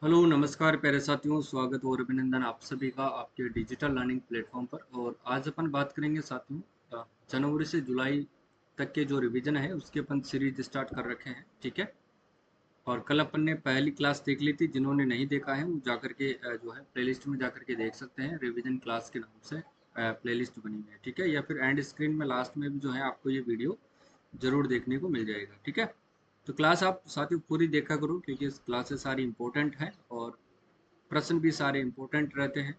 Hello नमस्कार प्यारे साथियों, स्वागत और अभिनंदन आप सभी का आपके डिजिटल लर्निंग प्लेटफॉर्म पर। और आज अपन बात करेंगे साथियों, जनवरी से जुलाई तक के जो रिवीजन है उसके अपन सीरीज स्टार्ट कर रखे हैं। ठीक है। और कल अपन ने पहली क्लास देख ली थी। जिन्होंने नहीं देखा है वो जाकर के जो है प्लेलिस्ट में जाकर के देख सकते हैं। रिवीजन क्लास के नाम से प्लेलिस्ट बनी हुई है। ठीक है। या फिर एंड स्क्रीन में लास्ट में भी जो है आपको ये वीडियो जरूर देखने को मिल जाएगा। ठीक है। तो क्लास आप साथियों पूरी देखा करो, क्योंकि क्लासेस सारी इंपॉर्टेंट है और प्रश्न भी सारे इंपॉर्टेंट रहते हैं।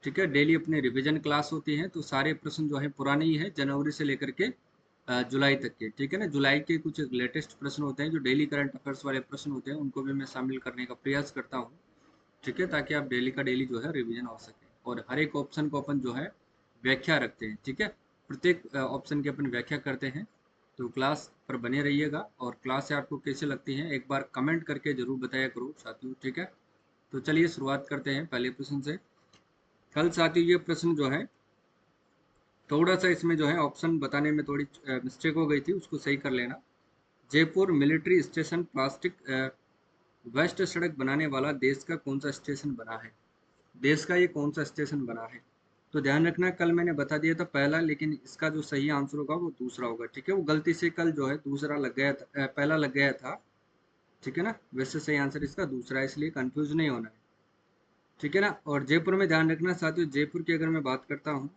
ठीक है। डेली अपने रिवीजन क्लास होती है, तो सारे प्रश्न जो है पुराने ही है, जनवरी से लेकर के जुलाई तक के। ठीक है ना। जुलाई के कुछ लेटेस्ट प्रश्न होते हैं, जो डेली करंट अफेयर्स वाले प्रश्न होते हैं, उनको भी मैं शामिल करने का प्रयास करता हूँ। ठीक है। ताकि आप डेली का डेली जो है रिवीजन हो सके। और हर एक ऑप्शन को अपन जो है व्याख्या रखते हैं। ठीक है। प्रत्येक ऑप्शन की अपन व्याख्या करते हैं। तो क्लास पर बने रहिएगा। और क्लास से आपको कैसे लगती है एक बार कमेंट करके जरूर बताया करो साथियों। ठीक है। तो चलिए शुरुआत करते हैं पहले प्रश्न से। कल साथियों ये प्रश्न जो है थोड़ा सा इसमें जो है ऑप्शन बताने में थोड़ी मिस्टेक हो गई थी, उसको सही कर लेना। Jaipur military station plastic waste सड़क बनाने वाला देश का कौन सा स्टेशन बना है? देश का ये कौन सा स्टेशन बना है? तो ध्यान रखना, कल मैंने बता दिया था पहला, लेकिन इसका जो सही आंसर होगा वो दूसरा होगा। ठीक है। वो गलती से कल जो है दूसरा लग गया था, पहला लग गया था। ठीक है ना। वैसे सही आंसर इसका दूसरा है, इसलिए कंफ्यूज नहीं होना है। ठीक है ना। और जयपुर में ध्यान रखना साथियों, जयपुर की अगर मैं बात करता हूँ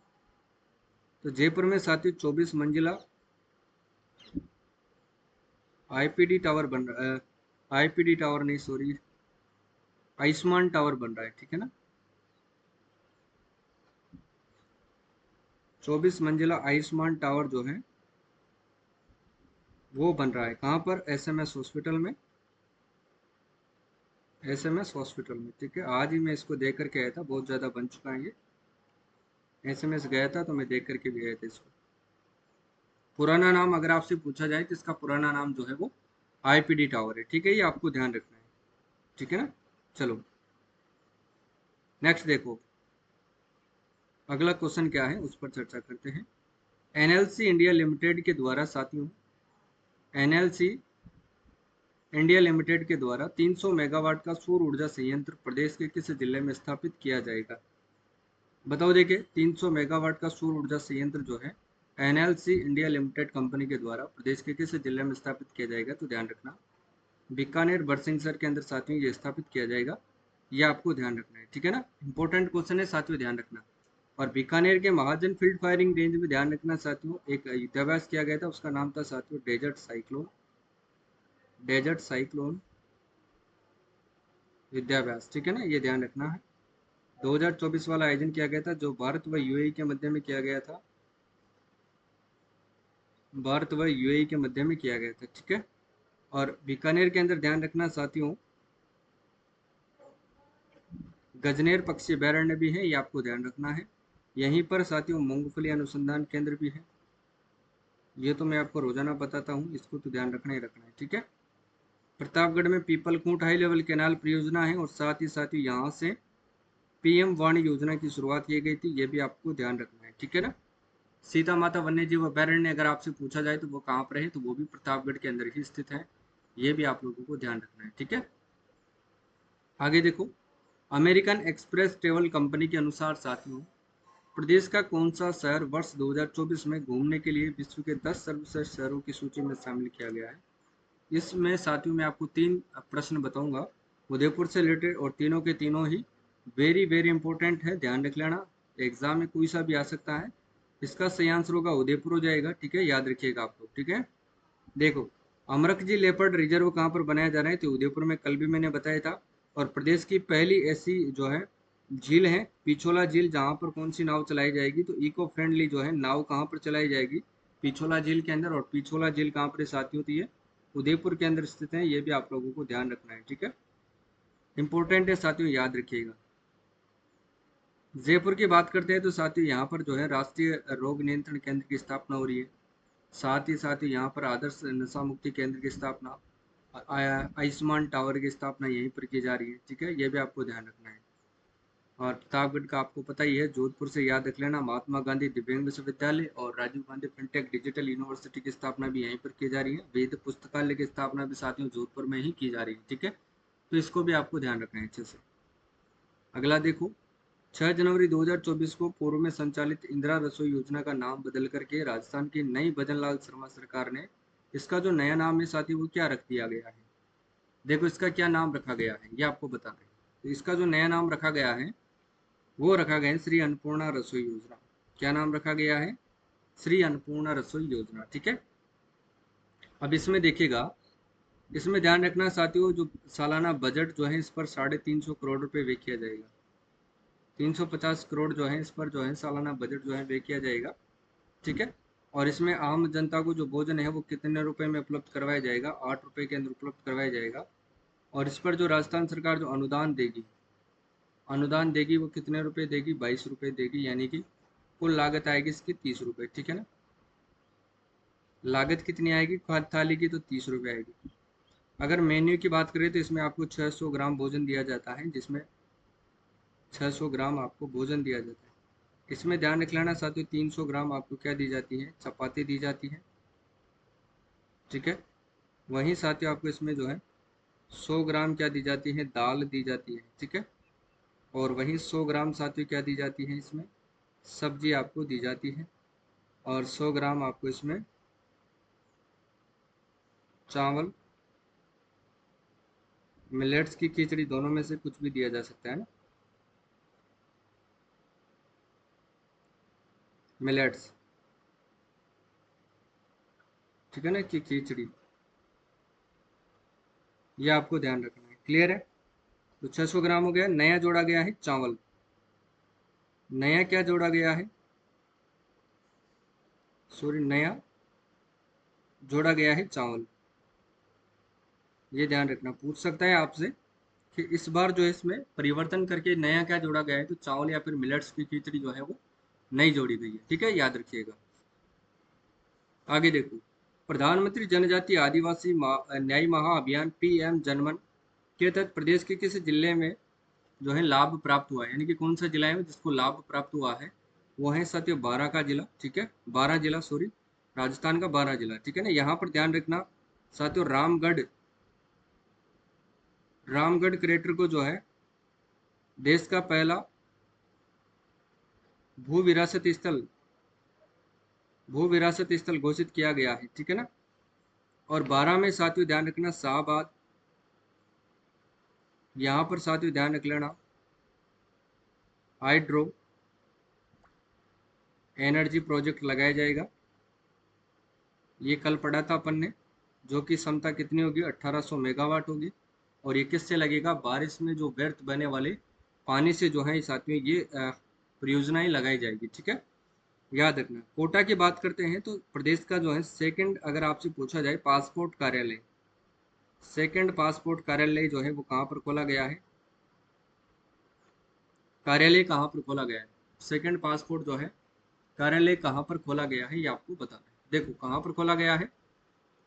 तो जयपुर में साथियों 24 मंजिला आईपीडी टावर बन रहा है। आईपीडी टावर नहीं, सॉरी, आयुष्मान टावर बन रहा है। ठीक है ना। 24 मंजिला आयुष्मान टावर जो है वो बन रहा है कहाँ पर? एसएमएस हॉस्पिटल में। एसएमएस हॉस्पिटल में। ठीक है। आज ही मैं इसको देख करके आया था, बहुत ज़्यादा बन चुका है ये। एसएमएस गया था तो मैं देख करके भी आया था इसको। पुराना नाम अगर आपसे पूछा जाए तो इसका पुराना नाम जो है वो आईपीडी टावर है। ठीक है। ये आपको ध्यान रखना है। ठीक है ना। चलो नेक्स्ट देखो, अगला क्वेश्चन क्या है उस पर चर्चा करते हैं। एनएलसी इंडिया लिमिटेड के द्वारा साथियों, एनएलसी इंडिया लिमिटेड के द्वारा 300 मेगावाट का सौर ऊर्जा संयंत्र प्रदेश के किस जिले में स्थापित किया जाएगा? बताओ। देखिए 300 मेगावाट का सौर ऊर्जा संयंत्र जो है एनएलसी इंडिया लिमिटेड कंपनी के द्वारा प्रदेश के किस जिले में स्थापित किया जाएगा? तो ध्यान रखना, बीकानेर बरसिंहसर के अंदर साथियों ये स्थापित किया जाएगा। ये आपको ध्यान रखना है। ठीक है ना। इंपॉर्टेंट क्वेश्चन है साथियों, ध्यान रखना। और बीकानेर के महाजन फील्ड फायरिंग रेंज में ध्यान रखना साथियों, एक युद्धाभ्यास किया गया था, उसका नाम था साथियों डेजर्ट साइक्लोन। डेजर्ट साइक्लोन युद्धाभ्यास। ठीक है ना। ये ध्यान रखना है। 2024 वाला आयोजन किया गया था, जो भारत व यूएई के मध्य में किया गया था। भारत व यूएई के मध्य में किया गया था। ठीक है। और बीकानेर के अंदर ध्यान रखना साथियों, गजनेर पक्षी अभयारण्य भी है, ये आपको ध्यान रखना है। यहीं पर साथियों मूंगफली अनुसंधान केंद्र भी है। ये तो मैं आपको रोजाना बताता हूँ, इसको तो ध्यान रखना ही रखना है। ठीक है। प्रतापगढ़ में पीपलकूट हाई लेवल कैनाल परियोजना है, और साथ ही यहाँ से पीएम वाणी योजना की शुरुआत की गई थी। ये भी आपको ध्यान रखना है। ठीक है ना। सीता माता वन्य जीव अभयारण्य अगर आपसे पूछा जाए तो वो कहाँ पर है, तो वो भी प्रतापगढ़ के अंदर ही स्थित है। ये भी आप लोगों को ध्यान रखना है। ठीक है। आगे देखो, अमेरिकन एक्सप्रेस ट्रेवल कंपनी के अनुसार साथियों, प्रदेश का कौन सा शहर वर्ष 2024 में घूमने के लिए विश्व के 10 सर्वश्रेष्ठ शहरों की सूची में शामिल किया गया है? इसमें साथियों मैं आपको तीन प्रश्न बताऊंगा उदयपुर से रिलेटेड, और तीनों के तीनों ही वेरी वेरी इंपॉर्टेंट है, ध्यान रख लेना। एग्जाम में कोई सा भी आ सकता है। इसका सही आंसर होगा उदयपुर हो जाएगा। ठीक है। याद रखिएगा आप लोग। ठीक है। देखो, अमरकजी लेपर्ड रिजर्व कहाँ पर बनाया जा रहा है? तो उदयपुर में, कल भी मैंने बताया था। और प्रदेश की पहली ऐसी जो है झील है पिछोला झील, जहाँ पर कौन सी नाव चलाई जाएगी? तो इको फ्रेंडली जो है नाव कहाँ पर चलाई जाएगी? पिछोला झील के अंदर। और पिछोला झील कहाँ पर साथियों होती है? उदयपुर के अंदर स्थित है। ये भी आप लोगों को ध्यान रखना है। ठीक है। इंपॉर्टेंट है साथियों, याद रखिएगा। जयपुर की बात करते हैं तो साथियों यहाँ पर जो है राष्ट्रीय रोग नियंत्रण केंद्र की स्थापना हो रही है। साथ ही यहाँ पर आदर्श नशा मुक्ति केंद्र की स्थापना, आयुष्मान टावर की स्थापना यहीं पर की जा रही है। ठीक है। ये भी आपको ध्यान रखना है। और प्रतापगढ़ का आपको पता ही है, जोधपुर से याद रख लेना, महात्मा गांधी दिव्यांग विश्वविद्यालय और Rajiv Gandhi fintech digital university की स्थापना भी यहीं पर की जा रही है। वेद पुस्तकालय की स्थापना भी साथियों जोधपुर में ही की जा रही है। ठीक है। तो इसको भी आपको ध्यान रखना है अच्छे से। अगला देखो, 6 जनवरी 2024 को पूर्व में संचालित इंदिरा रसोई योजना का नाम बदल करके राजस्थान की नई भजन लाल शर्मा सरकार ने इसका जो नया नाम है साथी वो क्या रख दिया गया है। देखो इसका क्या नाम रखा गया है ये आपको बताना है। तो इसका जो नया नाम रखा गया है वो रखा गया है श्री अन्नपूर्णा रसोई योजना। क्या नाम रखा गया है? श्री अन्नपूर्णा रसोई योजना। ठीक है। अब इसमें देखिएगा, इसमें ध्यान रखना साथियों, जो सालाना बजट जो है इस पर 350 करोड़ रुपए व्यय किया जाएगा। 350 करोड़ जो है इस पर जो है सालाना बजट जो है व्यय किया जाएगा। ठीक है। और इसमें आम जनता को जो भोजन है वो कितने रुपए में उपलब्ध करवाया जाएगा? 8 रुपए के अंदर उपलब्ध करवाया जाएगा। और इस पर जो राजस्थान सरकार जो अनुदान देगी वो कितने रुपए देगी? 22 रुपए देगी, यानी कि कुल लागत आएगी इसकी 30 रुपए। ठीक है ना। लागत कितनी आएगी खाद्य थाली की? तो 30 रुपए आएगी। अगर मेन्यू की बात करें तो इसमें आपको 600 ग्राम भोजन दिया जाता है, जिसमें 600 ग्राम आपको भोजन दिया जाता है। इसमें ध्यान रख लेना साथियों, 300 ग्राम आपको क्या दी जाती है? चपाती दी जाती है। ठीक है। वहीं साथियों आपको इसमें जो है 100 ग्राम क्या दी जाती है? दाल दी जाती है। ठीक है। और वहीं 100 ग्राम साथियों क्या दी जाती है? इसमें सब्जी आपको दी जाती है। और 100 ग्राम आपको इसमें चावल, मिलेट्स की खिचड़ी, दोनों में से कुछ भी दिया जा सकता है ना, मिलेट्स। ठीक है ना, कि खिचड़ी, ये आपको ध्यान रखना है। क्लियर है? तो 600 ग्राम हो गया। नया जोड़ा गया है चावल। नया क्या जोड़ा गया है? सॉरी, नया जोड़ा गया है चावल। ये ध्यान रखना, पूछ सकता है आपसे कि इस बार जो है इसमें परिवर्तन करके नया क्या जोड़ा गया है, तो चावल या फिर मिलेट्स की खिचड़ी जो है वो नई जोड़ी गई है। ठीक है, याद रखिएगा। आगे देखो, प्रधानमंत्री जनजातीय आदिवासी न्याय महाअभियान पीएम जनमन के तहत प्रदेश के किस जिले में जो है लाभ प्राप्त हुआ है, यानी कि कौन सा जिला है जिसको लाभ प्राप्त हुआ है? वो है साथियों बारह का जिला। ठीक है, 12 जिला, सॉरी, राजस्थान का 12 जिला। ठीक है ना। यहाँ पर ध्यान रखना साथियों, रामगढ़ क्रेटर को जो है देश का पहला भू विरासत स्थल घोषित किया गया है। ठीक है ना। और 12 में साथियों ध्यान रखना शाहबाद, यहाँ पर साथियों ध्यान रख लेना हाइड्रो एनर्जी प्रोजेक्ट लगाया जाएगा। ये कल पढ़ा था अपन ने, जो कि क्षमता कितनी होगी? 1800 मेगावाट होगी। और ये किससे लगेगा? बारिश में जो व्यर्थ बहने वाले पानी से जो है साथियों ये परियोजनाएं लगाई जाएगी। ठीक है, याद रखना। कोटा की बात करते हैं तो प्रदेश का जो है सेकंड, अगर आपसे पूछा जाए, पासपोर्ट कार्यालय, सेकंड पासपोर्ट कार्यालय जो है वो कहाँ पर खोला गया है? कार्यालय कहाँ पर खोला गया है? सेकंड पासपोर्ट जो है कार्यालय कहाँ पर खोला गया है ये आपको बताना है। देखो कहाँ पर खोला गया है,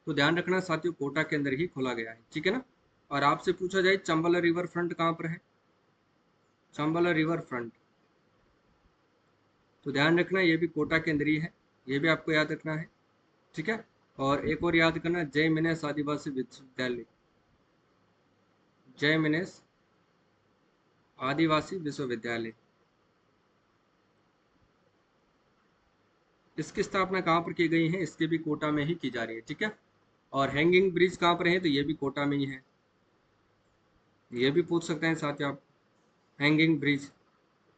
तो ध्यान रखना साथियों कोटा के अंदर ही खोला गया है। ठीक है ना। और आपसे पूछा जाए चंबल रिवर फ्रंट कहाँ पर है? चंबल रिवर फ्रंट, तो ध्यान रखना ये भी कोटा के अंदर ही है। ये भी आपको याद रखना है। ठीक है। और एक और याद करना, जय मिनेस आदिवासी विश्वविद्यालय, जय मिनेस आदिवासी विश्वविद्यालय, इसकी स्थापना कहाँ पर की गई है? इसके भी कोटा में ही की जा रही है। ठीक है। और हैंगिंग ब्रिज कहाँ पर है? तो ये भी कोटा में ही है। ये भी पूछ सकते हैं साथियों आप, हैंगिंग ब्रिज।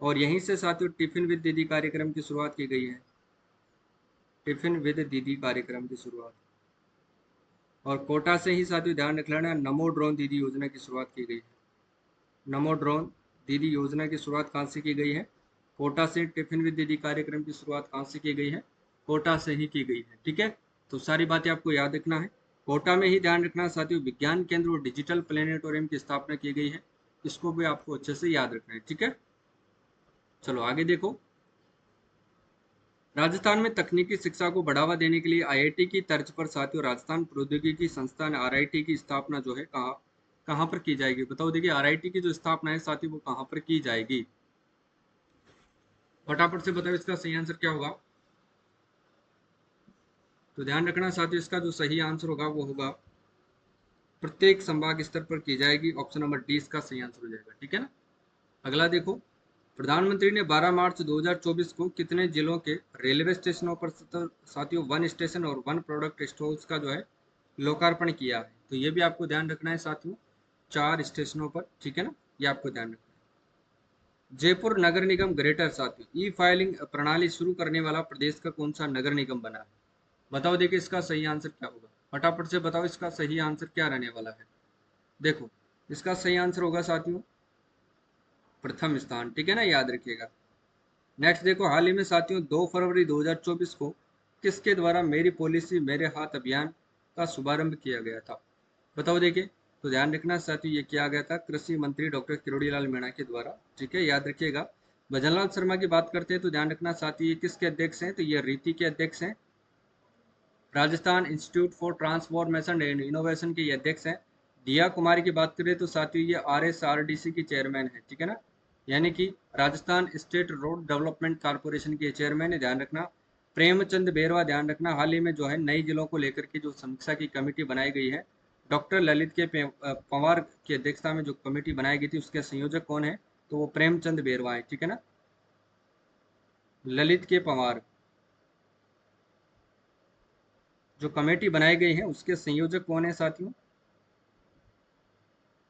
और यहीं से साथियों टिफिन विद दीदी कार्यक्रम की शुरुआत की गई है। टिफिन विद दीदी कार्यक्रम की शुरुआत। और कोटा से ही साथियों ध्यान रख लेना, नमो ड्रोन दीदी योजना की शुरुआत की गई है। नमो ड्रोन दीदी योजना की शुरुआत कहाँ से की गई है? कोटा से। टिफिन विद दीदी कार्यक्रम की शुरुआत कहाँ से की गई है? कोटा से ही की गई है। ठीक है। तो सारी बातें आपको याद रखना है। कोटा में ही ध्यान रखना साथियों विज्ञान केंद्र और डिजिटल प्लेनेटोरियम की स्थापना की गई है। इसको भी आपको अच्छे से याद रखना है। ठीक है। चलो आगे देखो, राजस्थान में तकनीकी शिक्षा को बढ़ावा देने के लिए आईआईटी की तर्ज पर साथियों राजस्थान प्रौद्योगिकी संस्थान आरआईटी की स्थापना जो है कहाँ कहाँ पर की जाएगी? बताओ। देखिए आरआईटी की जो स्थापना है साथियों वो कहाँ पर की जाएगी? फटाफट से बताओ इसका सही आंसर क्या होगा। तो ध्यान रखना साथियों इसका जो सही आंसर होगा वो होगा प्रत्येक संभाग स्तर पर की जाएगी। ऑप्शन नंबर डी इसका सही आंसर हो जाएगा। ठीक है ना। अगला देखो, प्रधानमंत्री ने 12 मार्च 2024 को कितने जिलों के रेलवे स्टेशनों पर साथियों वन स्टेशन और वन प्रोडक्ट स्टोर्स का जो है लोकार्पण किया है? तो ये भी आपको ध्यान रखना है साथियों, 4 स्टेशनों पर। ठीक है ना, ये आपको ध्यान रखना है। जयपुर नगर निगम ग्रेटर साथियों ई फाइलिंग प्रणाली शुरू करने वाला प्रदेश का कौन सा नगर निगम बना है? बताओ, देखिए इसका सही आंसर क्या होगा, फटाफट से बताओ इसका सही आंसर क्या रहने वाला है। देखो, इसका सही आंसर होगा साथियों प्रथम स्थान। ठीक है ना, याद रखिएगा। नेक्स्ट देखो, हाल ही में साथियों 2 फरवरी 2024 को किसके द्वारा मेरी पॉलिसी मेरे हाथ अभियान का शुभारंभ किया गया था? बताओ देखिए। तो ध्यान रखना साथियों, ये किया गया था कृषि मंत्री डॉक्टर किरोड़ीलाल मीणा के द्वारा। ठीक है, याद रखिएगा। भजनलाल शर्मा की बात करते हैं तो ध्यान रखना साथियों, ये किसके अध्यक्ष हैं? तो ये रीति के अध्यक्ष हैं। Rajasthan institute for transformation and innovation के ये अध्यक्ष हैं। दिया कुमारी की बात करें तो साथियों ये RSRDC की चेयरमैन है। ठीक है ना, यानी कि Rajasthan state road development corporation के चेयरमैन है, ध्यान रखना। प्रेमचंद बेरवा, ध्यान रखना, हाल ही में जो है नई जिलों को लेकर के जो समीक्षा की कमेटी बनाई गई है, डॉक्टर ललित के पंवार की अध्यक्षता में जो कमेटी बनाई गई थी, उसके संयोजक कौन है? तो वो प्रेमचंद बेरवा है। ठीक है ना, ललित के पंवार जो कमेटी बनाई गई है उसके संयोजक कौन है साथियों?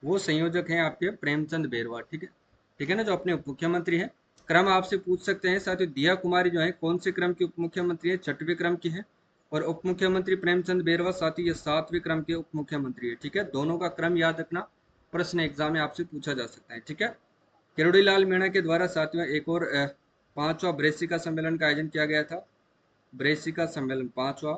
वो संयोजक हैं आपके प्रेमचंद बेरवा। ठीक है, ठीक है ना, जो अपने उप मुख्यमंत्री हैं। क्रम आपसे पूछ सकते हैं साथियों, दिया कुमारी जो है कौन से क्रम की उप मुख्यमंत्री है? 6वें क्रम की है। और उप मुख्यमंत्री प्रेमचंद बेरवा साथियों ये 7वें क्रम के उप मुख्यमंत्री है। ठीक है, दोनों का क्रम याद रखना, प्रश्न एग्जाम में आपसे पूछा जा सकता है। ठीक है, किरोड़ीलाल मीणा के द्वारा साथियों एक और 5वां ब्रेसिका सम्मेलन का आयोजन किया गया था। ब्रेसिका सम्मेलन, 5वां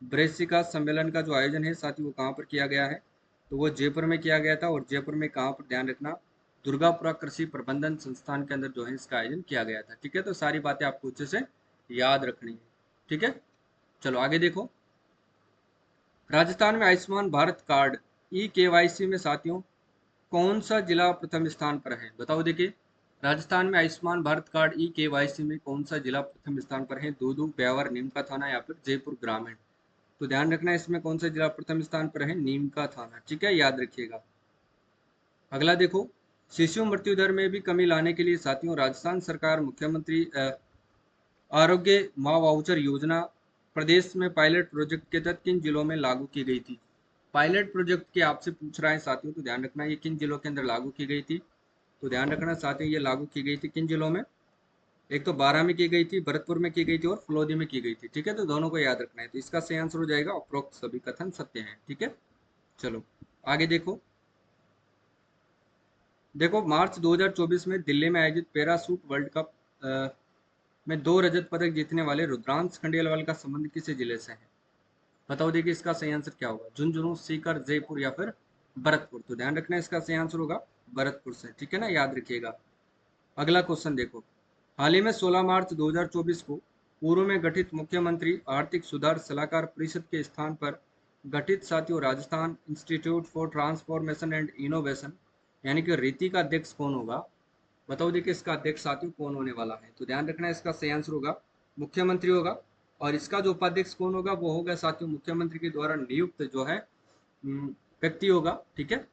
ब्रेसिका सम्मेलन का जो आयोजन है साथियों वो कहाँ पर किया गया है? तो वो जयपुर में किया गया था। और जयपुर में कहाँ पर? ध्यान रखना, दुर्गापुरा कृषि प्रबंधन संस्थान के अंदर जो है इसका आयोजन किया गया था। ठीक है, तो सारी बातें आपको अच्छे से याद रखनी है। ठीक है, चलो आगे देखो। राजस्थान में आयुष्मान भारत कार्ड KYC में साथियों कौन सा जिला प्रथम स्थान पर है? बताओ देखिए, राजस्थान में आयुष्मान भारत कार्ड KYC में कौन सा जिला प्रथम स्थान पर है? दूदू, ब्यावर, नीमका थाना या फिर जयपुर ग्रामीण? तो ध्यान रखना इसमें कौन सा जिला प्रथम स्थान पर है? नीम का थाना। ठीक है, याद रखिएगा। अगला देखो, शिशु मृत्यु दर में भी कमी लाने के लिए साथियों राजस्थान सरकार मुख्यमंत्री आरोग्य माँ वाउचर योजना प्रदेश में पायलट प्रोजेक्ट के तहत किन जिलों में लागू की गई थी? पायलट प्रोजेक्ट के आपसे पूछ रहा है साथियों, तो ध्यान रखना ये किन जिलों के अंदर लागू की गई थी? तो ध्यान रखना साथियों, ये लागू की गई थी किन जिलों में? एक तो 12 में की गई थी, भरतपुर में की गई थी और फलोदी में की गई थी। ठीक है, तो दोनों को याद रखना है। तो इसका सही आंसर हो जाएगा उपरोक्त सभी कथन सत्य हैं। ठीक है, चलो आगे देखो। देखो, मार्च 2024 में दिल्ली में आयोजित पैराशूट वर्ल्ड कप में 2 रजत पदक जीतने वाले रुद्रांश खंडेलवाल का संबंध किस जिले से है? बताओ देखिए, इसका सही आंसर क्या होगा? झुंझुनू, सीकर, जयपुर या फिर भरतपुर? तो ध्यान रखना इसका सही आंसर होगा भरतपुर से। ठीक है ना, याद रखिएगा। अगला क्वेश्चन देखो, हाल ही में 16 मार्च 2024 को पूर्व में गठित मुख्यमंत्री आर्थिक सुधार सलाहकार परिषद के स्थान पर गठित साथियों Rajasthan institute for transformation and innovation यानी कि रीति का अध्यक्ष कौन होगा? बताओ देखिए, इसका अध्यक्ष साथियों कौन होने वाला है? तो ध्यान रखना इसका सही आंसर होगा मुख्यमंत्री होगा। और इसका जो उपाध्यक्ष कौन होगा? वो होगा साथियों मुख्यमंत्री के द्वारा नियुक्त जो है व्यक्ति होगा। ठीक है,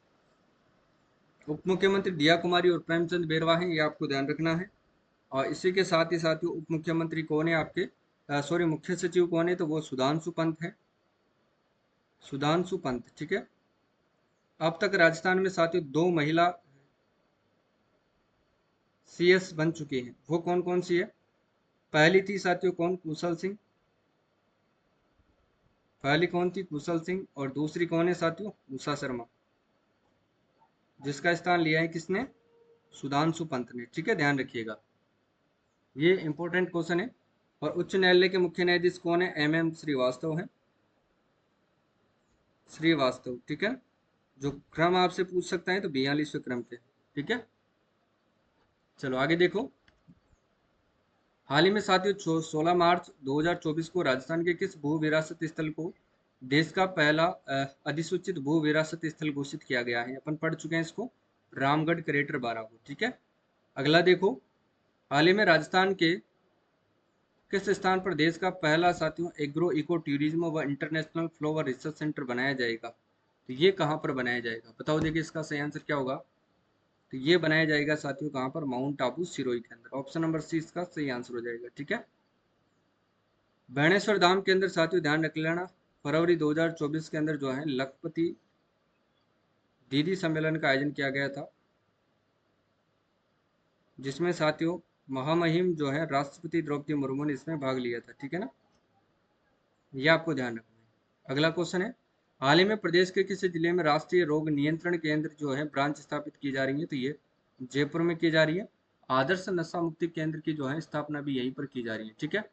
उप मुख्यमंत्री दिया कुमारी और प्रेमचंद बेरवा हैं, ये आपको ध्यान रखना है। और इसी के साथ ही साथियों उप मुख्यमंत्री कौन है आपके? सॉरी, मुख्य सचिव कौन है? तो वो सुधांशु पंत है, सुधांशु पंत। ठीक है, अब तक राजस्थान में साथियों 2 महिला CS बन चुकी हैं। वो कौन कौन सी है? पहली थी साथियों कौन? कुशल सिंह। पहली कौन थी? कुशल सिंह। और दूसरी कौन है साथियों? उषा शर्मा, जिसका स्थान लिया है किसने? सुधांशु पंत ने। ठीक है, ध्यान रखिएगा, ये इंपॉर्टेंट क्वेश्चन है। और उच्च न्यायालय के मुख्य न्यायाधीश कौन है? MM श्रीवास्तव है, श्रीवास्तव। ठीक है, जो क्रम आपसे पूछ सकता है तो 42वें क्रम के। ठीक है, चलो आगे देखो। हाल ही में साथियों 16 मार्च 2024 को राजस्थान के किस भू विरासत स्थल को देश का पहला अधिसूचित भू विरासत स्थल घोषित किया गया है? अपन पढ़ चुके हैं इसको, रामगढ़ क्रेटर 12 को। ठीक है, अगला देखो, हाल ही में राजस्थान के किस स्थान पर देश का पहला साथियों एग्रो इको टूरिज्म व इंटरनेशनल फ्लावर रिसर्च सेंटर बनाया जाएगा? तो ये कहाँ पर बनाया जाएगा, बताओ। देखिए इसका सही आंसर क्या होगा, तो ये बनाया जाएगा साथियों कहाँ पर, माउंट आबू सिरोही के अंदर। ऑप्शन नंबर सी इसका सही आंसर हो जाएगा। ठीक है, बेणेश्वर धाम के अंदर साथियों ध्यान रख लेना, फरवरी 2024 के अंदर जो है लखपति दीदी सम्मेलन का आयोजन किया गया था, जिसमें साथियों महामहिम जो है राष्ट्रपति द्रौपदी मुर्मू ने इसमें भाग लिया था। ठीक है ना, ये आपको ध्यान रखना है। अगला क्वेश्चन है, हाल ही में प्रदेश के किसी जिले में राष्ट्रीय रोग नियंत्रण केंद्र जो है ब्रांच स्थापित की जा रही है, तो ये जयपुर में की जा रही है। आदर्श नशा मुक्ति केंद्र की जो है स्थापना भी यहीं पर की जा रही है। ठीक है,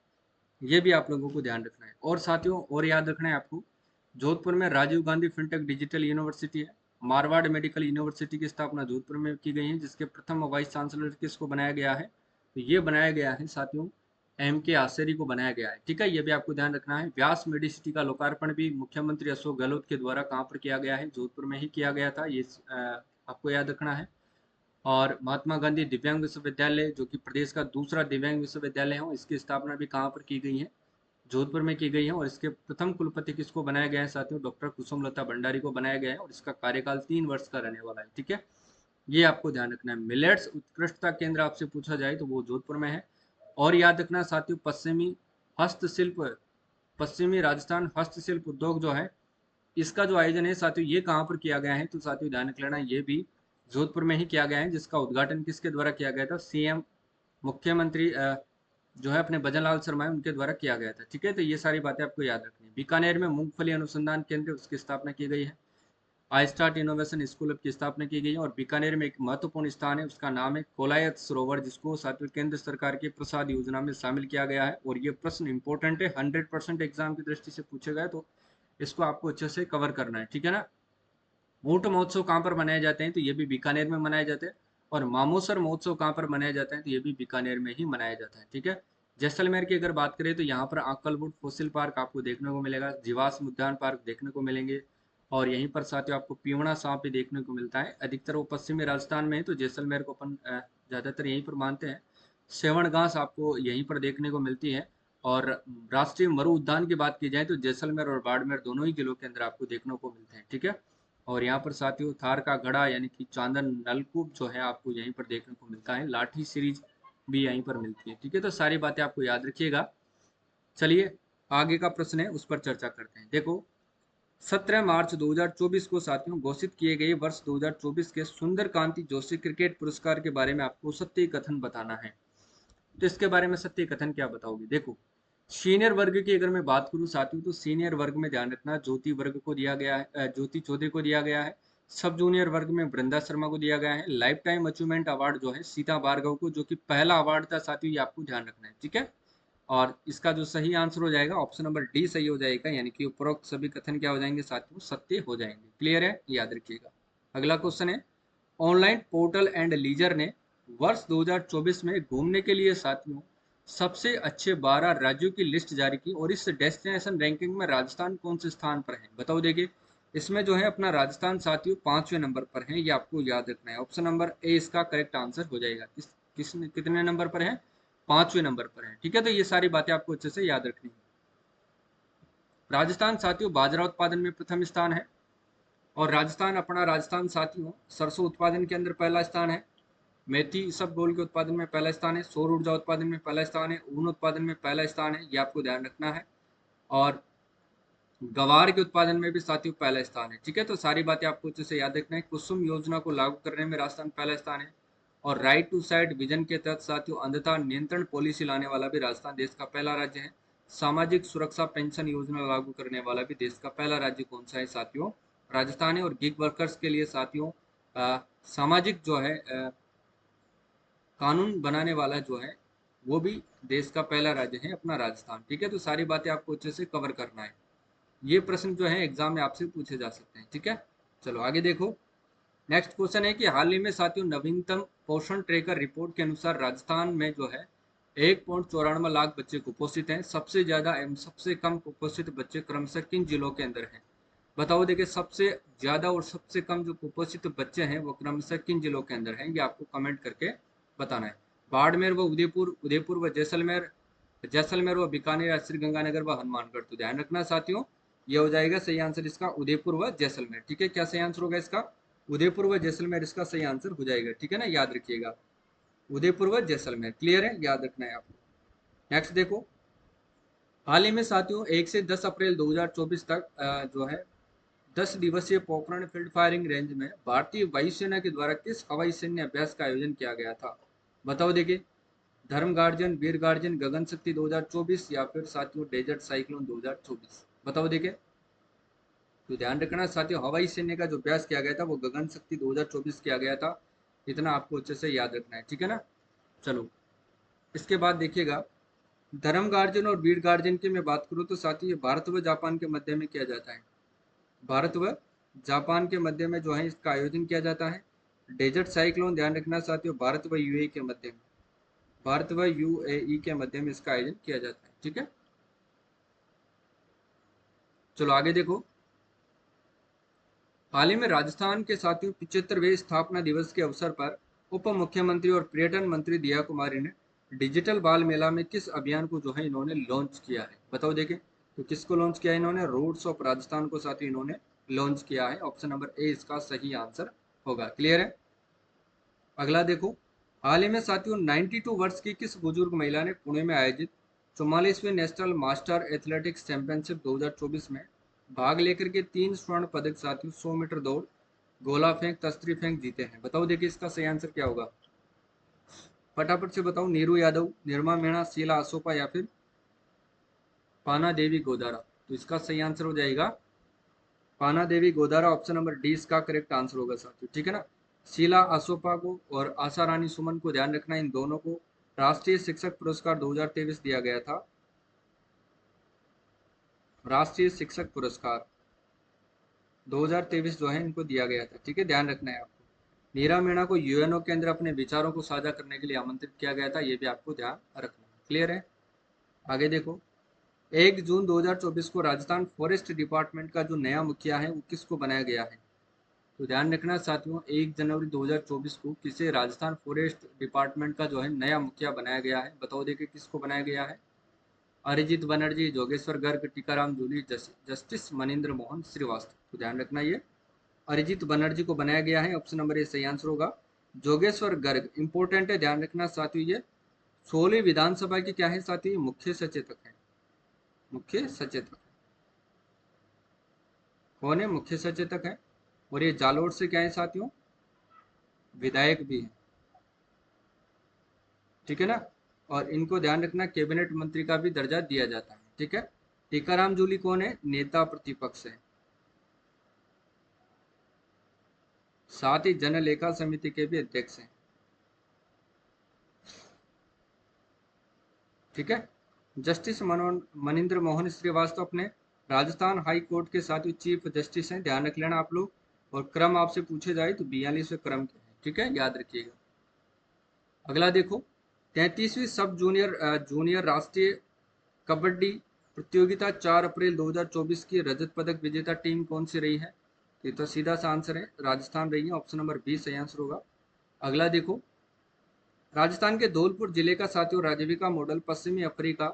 ये भी आप लोगों को ध्यान रखना है। और साथियों और याद रखना है आपको, जोधपुर में Rajiv Gandhi fintech digital university है। मारवाड़ मेडिकल यूनिवर्सिटी की स्थापना जोधपुर में की गई है, जिसके प्रथम वाइस चांसलर किसको बनाया गया है, तो ये बनाया गया है साथियों M.K. आसेरी को बनाया गया है। ठीक है, ये भी आपको ध्यान रखना है। व्यास मेडिसिटी का लोकार्पण भी मुख्यमंत्री अशोक गहलोत के द्वारा कहाँ पर किया गया है, जोधपुर में ही किया गया था, ये आपको याद रखना है। और महात्मा गांधी दिव्यांग विश्वविद्यालय जो कि प्रदेश का दूसरा दिव्यांग विश्वविद्यालय है, इसकी स्थापना भी कहाँ पर की गई है, जोधपुर में की गई है। और इसके प्रथम कुलपति किसको बनाया गया है साथियों, डॉक्टर कुसुमलता भंडारी को बनाया गया है, और इसका कार्यकाल 3 वर्ष का रहने वाला है। ठीक है, ये आपको ध्यान रखना है। मिलेट्स उत्कृष्टता केंद्र आपसे पूछा जाए तो वो जोधपुर में है। और याद रखना साथियों, पश्चिमी राजस्थान हस्तशिल्प उद्योग जो है, इसका जो आयोजन है साथियों ये कहाँ पर किया गया है, तो साथियों ध्यान रख लेना ये भी जोधपुर में ही किया गया है, जिसका उद्घाटन किसके द्वारा किया गया था, CM मुख्यमंत्री जो है अपने भजनलाल शर्मा उनके द्वारा किया गया था। ठीक है, तो ये सारी बातें आपको याद रखनी है। बीकानेर में मूंगफली अनुसंधान केंद्र उसकी स्थापना की गई है। आई स्टार्ट इनोवेशन स्कूल की स्थापना की गई है। और बीकानेर में एक महत्वपूर्ण स्थान है, उसका नाम है कोलायत सरोवर, जिसको साथियों केंद्र सरकार की प्रसाद योजना में शामिल किया गया है। और ये प्रश्न इंपॉर्टेंट है, 100% एग्जाम की दृष्टि से पूछे गए, तो इसको आपको अच्छे से कवर करना है। ठीक है ना, ऊंट महोत्सव कहाँ पर मनाए जाते हैं, तो ये भी बीकानेर में मनाए जाते हैं। और मामोसर महोत्सव कहाँ पर मनाया जाता है, तो ये भी बीकानेर में ही मनाया जाता है। ठीक है, जैसलमेर की अगर बात करें तो यहाँ पर आकलवुड फॉसिल पार्क आपको देखने को मिलेगा, जीवाश्म उद्यान पार्क देखने को मिलेंगे। और यहीं पर साथियों आपको पीवड़ा सांप भी देखने को मिलता है। अधिकतर वो पश्चिमी राजस्थान में है, तो जैसलमेर को अपन ज़्यादातर यहीं पर मानते हैं। सेवण घास आपको यहीं पर देखने को मिलती है। और राष्ट्रीय मरु उद्यान की बात की जाए तो जैसलमेर और बाड़मेर दोनों ही जिलों के अंदर आपको देखने को मिलते हैं। ठीक है, और यहाँ पर साथियों थार का घड़ा यानी कि चांदन नलकूप जो है आपको यहीं पर देखने को मिलता है। लाठी सीरीज भी यहीं पर मिलती है। ठीक है, तो सारी बातें आपको याद रखिएगा। चलिए आगे का प्रश्न है उस पर चर्चा करते हैं। देखो 17 मार्च 2024 को साथियों घोषित किए गए वर्ष 2024 के सुंदर कांति जोशी क्रिकेट पुरस्कार के बारे में आपको सत्य कथन बताना है। तो इसके बारे में सत्य कथन क्या बताओगे। देखो सीनियर वर्ग की अगर मैं बात करूं साथियों, तो सीनियर वर्ग में ध्यान रखना ज्योति वर्ग को दिया गया है, ज्योति चौधरी को दिया गया है। सब जूनियर वर्ग में वृंदा शर्मा को दिया गया है। लाइफ टाइम अचीवमेंट अवार्ड जो है सीता भार्गव को, जो कि पहला अवार्ड था साथियों, ये आपको ध्यान रखना है। ठीक है, और इसका जो सही आंसर हो जाएगा ऑप्शन नंबर डी सही हो जाएगा, यानी कि उपरोक्त सभी कथन क्या हो जाएंगे साथियों, सत्य हो जाएंगे। क्लियर है, याद रखिएगा। अगला क्वेश्चन है, ऑनलाइन पोर्टल एंड लीजर ने वर्ष 2024 में घूमने के लिए साथियों सबसे अच्छे 12 राज्यों की लिस्ट जारी की, और इस डेस्टिनेशन रैंकिंग में राजस्थान कौन से स्थान पर है, बताओ। देखिए इसमें जो है अपना राजस्थान साथियों 5वें नंबर पर है, ये आपको याद रखना है। ऑप्शन नंबर ए इसका करेक्ट आंसर हो जाएगा। कितने नंबर पर है, 5वें नंबर पर है। ठीक है, तो ये सारी बातें आपको अच्छे से याद रखनी है। राजस्थान साथियों बाजरा उत्पादन में प्रथम स्थान है। और राजस्थान साथियों सरसों उत्पादन के अंदर पहला स्थान है। मेथी इसबगोल के उत्पादन में पहला स्थान है। सौर ऊर्जा उत्पादन में पहला स्थान है। ऊन उत्पादन में पहला स्थान है, ये आपको ध्यान रखना है। और गवार के उत्पादन में भी साथियों पहला स्थान है। ठीक है, तो सारी बातें आपको अच्छे से याद रखना है। कुसुम योजना को लागू करने में राजस्थान पहला स्थान है। और राइट टू साइड विजन के तहत साथियों अंधता नियंत्रण पॉलिसी लाने वाला भी राजस्थान देश का पहला राज्य है। सामाजिक सुरक्षा पेंशन योजना लागू करने वाला भी देश का पहला राज्य कौन सा है साथियों, राजस्थान है। और गिग वर्कर्स के लिए साथियों सामाजिक जो है कानून बनाने वाला जो है वो भी देश का पहला राज्य है अपना राजस्थान। ठीक है, तो सारी बातें आपको अच्छे से कवर करना है। ये प्रश्न जो है एग्जाम में आपसे पूछे जा सकते हैं। ठीक है, चलो आगे देखो। नेक्स्ट क्वेश्चन है कि हाल ही में साथियों नवीनतम पोषण ट्रेकर रिपोर्ट के अनुसार राजस्थान में जो है 1.94 लाख बच्चे कुपोषित हैं। सबसे ज्यादा एवं सबसे कम कुपोषित बच्चे क्रमशः किन जिलों के अंदर हैं, बताओ। देखिए सबसे ज्यादा और सबसे कम जो कुपोषित बच्चे हैं वो क्रमशः किन जिलों के अंदर हैं, ये आपको कमेंट करके बताना है। बाड़मेर व उदयपुर, उदयपुर व जैसलमेर, जैसलमेर व बीकानेर, श्रीगंगानगर व हनुमानगढ़। तो ध्यान रखना साथियों ये हो जाएगा सही आंसर इसका उदयपुर व जैसलमेर। ठीक है, क्या सही आंसर होगा इसका? उदयपुर व जैसलमेर इसका सही आंसर हो जाएगा। ठीक है ना, याद रखिएगा, उदयपुर व जैसलमेर। क्लियर है, याद रखना है आपको। नेक्स्ट देखो, हाल ही में साथियों 1 से 10 अप्रैल 2024 तक जो है 10 दिवसीय पोखरण फील्ड फायरिंग रेंज में भारतीय वायुसेना के द्वारा किस हवाई सैन्य अभ्यास का आयोजन किया गया था? बताओ देखिए, धर्म गार्जन, वीर गार्जन, गगन शक्ति 2024 या फिर साथियों डेजर्ट साइक्लोन 2024? बताओ देखिए। तो ध्यान रखना साथियों, हवाई सैन्य का जो अभ्यास किया गया था वो गगन शक्ति 2024 किया गया था। इतना आपको अच्छे से याद रखना है। ठीक है ना, चलो इसके बाद देखिएगा, धर्म गार्जन और वीर गार्जन की मैं बात करूँ तो साथियों ये भारत व जापान के मध्य में किया जाता है। भारत व जापान के मध्य में जो है इसका आयोजन किया जाता है। डेजर्ट साइक्लोन ध्यान रखना साथियों, भारत व यूएई के मध्य में, भारत व यूएई के मध्य में इसका आयोजन किया जाता है। ठीक है, चलो आगे देखो, हाल ही में राजस्थान के साथियों 75वें स्थापना दिवस के अवसर पर उप मुख्यमंत्री और पर्यटन मंत्री दिया कुमारी ने डिजिटल बाल मेला में किस अभियान को जो है इन्होंने लॉन्च किया है? बताओ देखें, तो किसको लॉन्च किया है इन्होंने? रूट्स ऑफ राजस्थान को साथियों इन्होंने लॉन्च किया है। ऑप्शन नंबर ए इसका सही आंसर होगा। क्लियर है, अगला देखो, हाल ही में साथियों 92 वर्ष की किस बुजुर्ग महिला ने पुणे में आयोजित 44वें नेशनल मास्टर एथलेटिक्स चैंपियनशिप 2024 में भाग लेकर के 3 स्वर्ण पदक साथियों 100 मीटर दौड़, गोला फेंक, तस्तरी फेंक जीते हैं? बताओ देखिए इसका सही आंसर क्या होगा? फटाफट से बताओ, नीरू यादव, निर्मा मीणा, शीला असोपा या फिर पाना देवी गोदारा? तो इसका सही आंसर हो जाएगा पाना देवी गोदारा। ऑप्शन नंबर डी इसका करेक्ट आंसर होगा साथियों। ठीक है ना, शीला असोपा को और आशा रानी सुमन को ध्यान रखना, इन दोनों को राष्ट्रीय शिक्षक पुरस्कार 2023 दिया गया था। राष्ट्रीय शिक्षक पुरस्कार 2023 जो है इनको दिया गया था। ठीक है, ध्यान रखना है आपको। नीरा मीणा को यूएनओ के अंदर अपने विचारों को साझा करने के लिए आमंत्रित किया गया था, ये भी आपको ध्यान रखना है। क्लियर है, आगे देखो, 1 जून 2024 को राजस्थान फॉरेस्ट डिपार्टमेंट का जो नया मुखिया है वो किसको बनाया गया है? तो ध्यान रखना साथियों, 1 जनवरी 2024 को किसे राजस्थान फॉरेस्ट डिपार्टमेंट का जो है नया मुखिया बनाया गया है? बताओ देखिए किसको बनाया गया है? अरिजीत बनर्जी, जोगेश्वर गर्ग, टीकाराम जूली, जस्टिस मनिंद्र मोहन श्रीवास्तव? तो ध्यान रखना, ये अरिजीत बनर्जी को बनाया गया है। ऑप्शन नंबर ए सही आंसर होगा। जोगेश्वर गर्ग इंपॉर्टेंट है, ध्यान रखना साथियों, ये 16वीं विधानसभा के क्या है साथियों? मुख्य सचेतक है। मुख्य सचेतक कौन है? मुख्य सचेतक है। और ये जालोर से क्या है साथियों? विधायक भी है। ठीक है ना, और इनको ध्यान रखना कैबिनेट मंत्री का भी दर्जा दिया जाता है। ठीक है, टीकाराम जूली कौन है? नेता प्रतिपक्ष है, साथ ही जन लेखा समिति के भी अध्यक्ष हैं। ठीक है, जस्टिस मनिंद्र मोहन श्रीवास्तव अपने राजस्थान हाई कोर्ट के साथ ही चीफ जस्टिस हैं, ध्यान रख लेना आप लोग। और क्रम आपसे पूछे जाए तो 42वें क्रम के हैं। ठीक है, याद रखिएगा। अगला देखो, 33वीं सब जूनियर राष्ट्रीय कबड्डी प्रतियोगिता 4 अप्रैल 2024 की रजत पदक विजेता टीम कौन सी रही है? ये तो सीधा सा आंसर है, राजस्थान रही है। ऑप्शन नंबर बी सही आंसर होगा। अगला देखो, राजस्थान के धौलपुर जिले का साथियों आजीविका मॉडल पश्चिमी अफ्रीका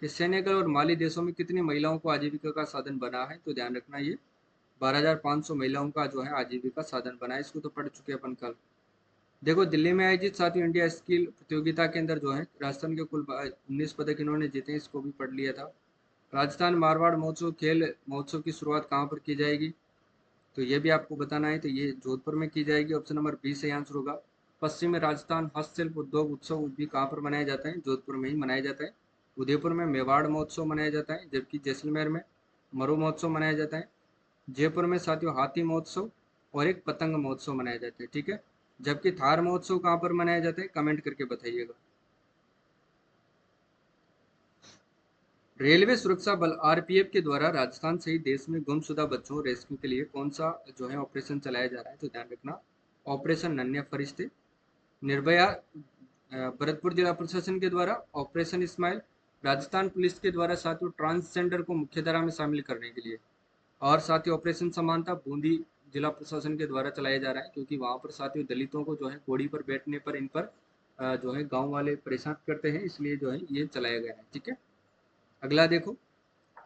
के सेनेगल और माली देशों में कितनी महिलाओं को आजीविका का साधन बना है? तो ध्यान रखना, ये 12,500 महिलाओं का जो है आजीविका साधन बना है। इसको तो पढ़ चुके अपन कल। देखो, दिल्ली में आयोजित साथियों इंडिया स्किल प्रतियोगिता के अंदर जो है राजस्थान के कुल 19 पदक इन्होंने जीते हैं, इसको भी पढ़ लिया था। राजस्थान मारवाड़ महोत्सव खेल महोत्सव की शुरुआत कहाँ पर की जाएगी? तो ये भी आपको बताना है, तो ये जोधपुर में की जाएगी। ऑप्शन नंबर बी सही आंसर होगा। पश्चिमी राजस्थान हस्तशिल्प उद्योग उत्सव भी कहाँ पर मनाया जाता है? जोधपुर में ही मनाया जाता है। उदयपुर में मेवाड़ महोत्सव मनाया जाता है, जबकि जैसलमेर में मरु महोत्सव मनाया जाता है। जयपुर में साथियों हाथी महोत्सव और एक पतंग महोत्सव मनाया जाता है। ठीक है, जबकि थार महोत्सव कहाँ पर मनाया जाता है? कमेंट करके बताइएगा। रेलवे सुरक्षा बल आरपीएफ के द्वारा राजस्थान सहित देश में गुमशुदा बच्चों रेस्क्यू के लिए कौन सा जो है ऑपरेशन चलाया जा रहा है? तो ध्यान रखना, ऑपरेशन नन्हे फरिश्ते। निर्भया भरतपुर जिला प्रशासन के द्वारा ऑपरेशन स्माइल। राजस्थान पुलिस के द्वारा साथियों ट्रांसजेंडर को मुख्यधारा में शामिल करने के लिए। और साथियों ऑपरेशन समानता बूंदी जिला प्रशासन के द्वारा चलाया जा रहा है, क्योंकि वहां पर साथियों दलितों को जो है घोड़ी पर बैठने पर इन पर जो है गांव वाले परेशान करते हैं, इसलिए जो है ये चलाया गया है। ठीक है, अगला देखो,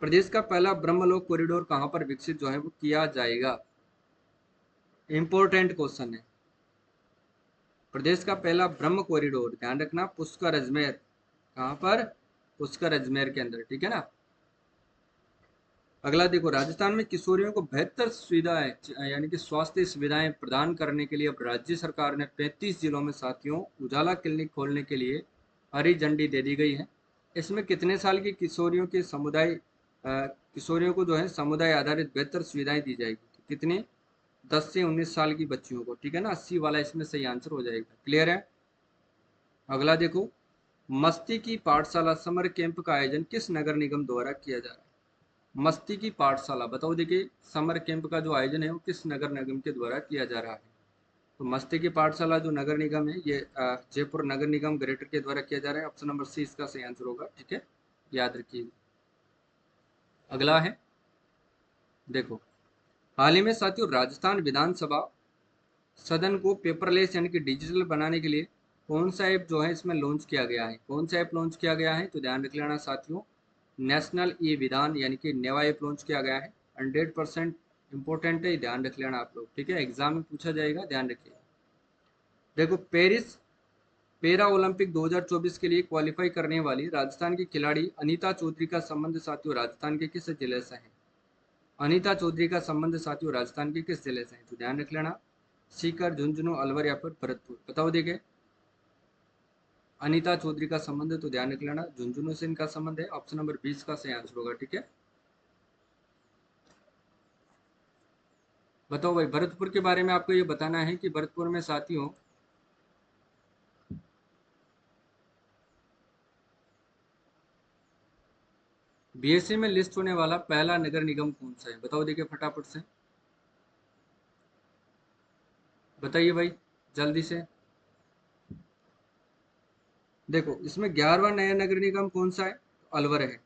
प्रदेश का पहला ब्रह्मलोक कॉरिडोर कहाँ पर विकसित जो है वो किया जाएगा? इंपॉर्टेंट क्वेश्चन है। प्रदेश का पहला ब्रह्म कॉरिडोर, ध्यान रखना, पुष्कर अजमेर। कहाँ पर? पुष्कर अजमेर के अंदर, ठीक है ना। अगला देखो, राजस्थान में किशोरियों को बेहतर सुविधाएं यानी कि स्वास्थ्य सुविधाएं प्रदान करने के लिए अब राज्य सरकार ने 35 जिलों में साथियों उजाला क्लिनिक खोलने के लिए हरी झंडी दे दी गई है। इसमें कितने साल की किशोरियों के किशोरियों को जो है समुदाय आधारित बेहतर सुविधाएं दी जाएगी? तो कितने? 10 से 19 साल की बच्चियों को, ठीक है ना। 80 वाला इसमें सही आंसर हो जाएगा। क्लियर है? अगला देखो, मस्ती की पाठशाला समर कैंप का आयोजन किस नगर निगम द्वारा किया जा रहा है? मस्ती की पाठशाला, बताओ देखिए, समर कैंप का जो आयोजन है वो किस नगर निगम के द्वारा किया जा रहा है? तो मस्ती की पाठशाला जो नगर निगम है ये जयपुर नगर निगम ग्रेटर के द्वारा किया जा रहा है। ऑप्शन नंबर सी इसका सही आंसर होगा, ठीक है, याद रखिए। अगला है, देखो, हाल ही में साथियों राजस्थान विधानसभा सदन को पेपरलेस यानी कि डिजिटल बनाने के लिए कौन सा ऐप जो है इसमें लॉन्च किया गया है? कौन सा ऐप लॉन्च किया गया है? तो ध्यान रख लेना साथियों, नेशनल ई विधान यानी कि नेवा ऐप लॉन्च किया गया है। 100% इंपॉर्टेंट है, ध्यान रख लेना आप लोग, ठीक है, एग्जाम में पूछा जाएगा, ध्यान रखिए। देखो, पेरिस पेरा ओलंपिक 2024 के लिए क्वालिफाई करने वाली राजस्थान की खिलाड़ी अनीता चौधरी का संबंध साथियों राजस्थान के किस जिले से है? अनीता चौधरी का संबंध साथियों राजस्थान के किस जिले से है? तो ध्यान रख लेना, सीकर, झुंझुनू, अलवर या फिर भरतपुर। बताओ देखिए, अनीता चौधरी का संबंध है तो ध्यान रख लेना झुंझुनू से इनका संबंध है। ऑप्शन नंबर 20 का सही आंसर होगा, ठीक है। बताओ भाई, भरतपुर के बारे में आपको ये बताना है कि भरतपुर में साथियों बीएससी में लिस्ट होने वाला पहला नगर निगम कौन सा है? बताओ देखिए फटाफट से, बताइए भाई जल्दी से। देखो, इसमें 11वां नया नगर निगम कौन सा है? अलवर है।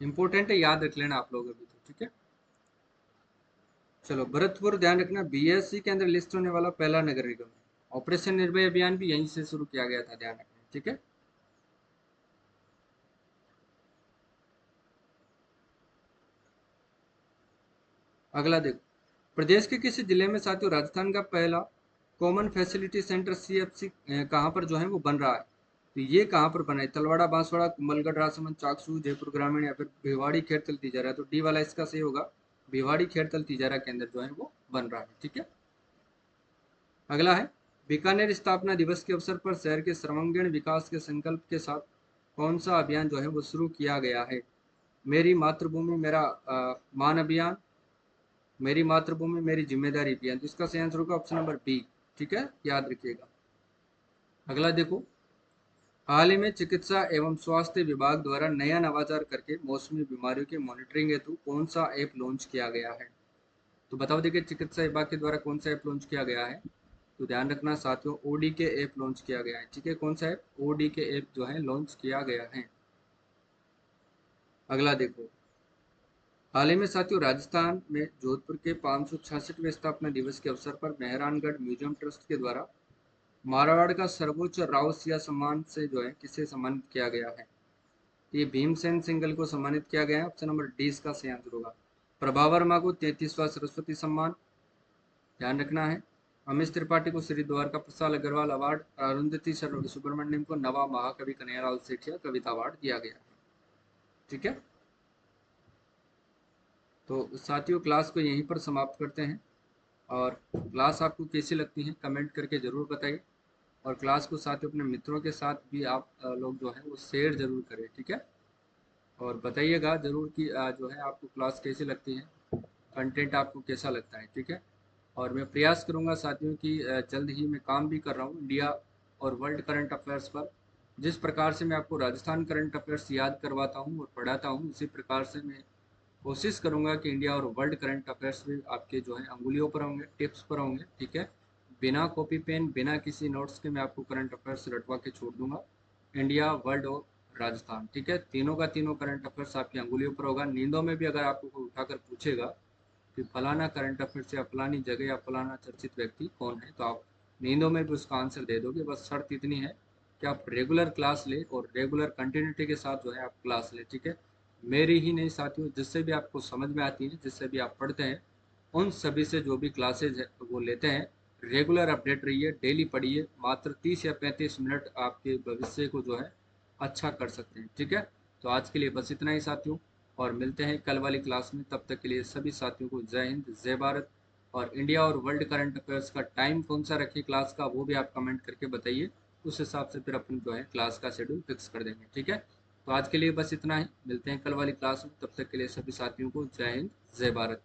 इंपॉर्टेंट है, याद रख लेना आप लोग अभी तो, ठीक है। चलो, भरतपुर ध्यान रखना बीएससी के अंदर लिस्ट होने वाला पहला नगर निगम है। ऑपरेशन निर्भय अभियान भी यहीं से शुरू किया गया था, ध्यान रखना, ठीक है। अगला देखो, प्रदेश के किसी जिले में साथियों राजस्थान का पहला कॉमन फैसिलिटी सेंटर सीएफसी कहाँ पर जो है वो बन रहा है? तो ये कहाँ पर बना है? तलवाड़ा, बांसवाड़ा, कुंभलगढ़, राजसमंद, चाकसू, जयपुर ग्रामीण या फिर भिवाड़ी, खेड़तल, तिजारा। तो डी वाला इसका सही होगा, भिवाड़ी, खेड़तल, तिजारा के अंदर जो है वो बन रहा है, ठीक है। अगला है, बीकानेर स्थापना दिवस के अवसर पर शहर के सर्वांगीण विकास के संकल्प के साथ कौन सा अभियान जो है वो शुरू किया गया है? मेरी मातृभूमि मेरा मान अभियान, मेरी मातृभूमि मेरी जिम्मेदारी अभियान। तो इसका सही आंसर होगा ऑप्शन नंबर बी, ठीक है, याद रखिएगा। अगला देखो, हाल ही में चिकित्सा एवं स्वास्थ्य विभाग द्वारा नया नवाचार करके मौसमी बीमारियों की मॉनिटरिंग हेतु कौन सा ऐप लॉन्च किया गया है? तो बताओ देखिए, चिकित्सा विभाग के द्वारा कौन सा ऐप लॉन्च किया गया है? तो ध्यान रखना साथियों, ओडी के ऐप लॉन्च किया गया है, ठीक है। कौन सा ऐप? ओडी के ऐप जो है लॉन्च किया गया है। अगला देखो, हाल ही में साथियों राजस्थान में जोधपुर के 566वें स्थापना दिवस के अवसर पर मेहरानगढ़ म्यूजियम ट्रस्ट के द्वारा मारवाड़ का सर्वोच्च राव सिया सम्मान से जो है किसे सम्मानित किया गया है? ये भीमसेन सिंघल को सम्मानित किया गया है। ऑप्शन नंबर डी इसका सही आंसर होगा। प्रभा वर्मा को 33वां सरस्वती सम्मान, ध्यान रखना है। अमित त्रिपाठी को श्री द्वारका प्रसाद अग्रवाल अवार्ड, अरुंधति सुब्रमण्यम को नवा महाकवि कन्हैयालाल सेठिया कविता अवार्ड दिया गया है, ठीक है। तो साथियों क्लास को यहीं पर समाप्त करते हैं, और क्लास आपको कैसी लगती है कमेंट करके ज़रूर बताइए, और क्लास को साथियों अपने मित्रों के साथ भी आप लोग जो है वो शेयर ज़रूर करें, ठीक है। और बताइएगा ज़रूर कि जो है आपको क्लास कैसी लगती है, कंटेंट आपको कैसा लगता है, ठीक है। और मैं प्रयास करूंगा साथियों कि जल्द ही मैं काम भी कर रहा हूँ इंडिया और वर्ल्ड करंट अफेयर्स पर। जिस प्रकार से मैं आपको राजस्थान करंट अफेयर्स याद करवाता हूँ और पढ़ाता हूँ, उसी प्रकार से मैं कोशिश करूंगा कि इंडिया और वर्ल्ड करंट अफेयर्स भी आपके जो है अंगुलियों पर होंगे, टिप्स पर होंगे, ठीक है। बिना कॉपी पेन, बिना किसी नोट्स के मैं आपको करंट अफेयर्स रटवा के छोड़ दूंगा, इंडिया, वर्ल्ड और राजस्थान, ठीक है। तीनों का तीनों करंट अफेयर्स आपकी अंगुलियों पर होगा। नींदों में भी अगर आपको कोई उठाकर पूछेगा कि फलाना करंट अफेयर्स या फलानी जगह या फलाना चर्चित व्यक्ति कौन है, तो आप नींदों में भी उसका आंसर दे दोगे। बस शर्त इतनी है कि आप रेगुलर क्लास ले और रेगुलर कंटिन्यूटी के साथ जो है आप क्लास ले, ठीक है। मेरी ही नहीं साथियों, जिससे भी आपको समझ में आती है, जिससे भी आप पढ़ते हैं, उन सभी से जो भी क्लासेज है वो लेते हैं, रेगुलर अपडेट रहिए, डेली पढ़िए, मात्र 30 या 35 मिनट आपके भविष्य को जो है अच्छा कर सकते हैं, ठीक है। तो आज के लिए बस इतना ही साथियों, और मिलते हैं कल वाली क्लास में। तब तक के लिए सभी साथियों को जय हिंद, जय भारत। और इंडिया और वर्ल्ड करंट अफेयर्स का टाइम कौन सा रखें क्लास का, वो भी आप कमेंट करके बताइए। उस हिसाब से फिर अपन जो है क्लास का शेड्यूल फिक्स कर देंगे, ठीक है। तो आज के लिए बस इतना ही, मिलते हैं कल वाली क्लास में। तब तक के लिए सभी साथियों को जय हिंद, जय भारत।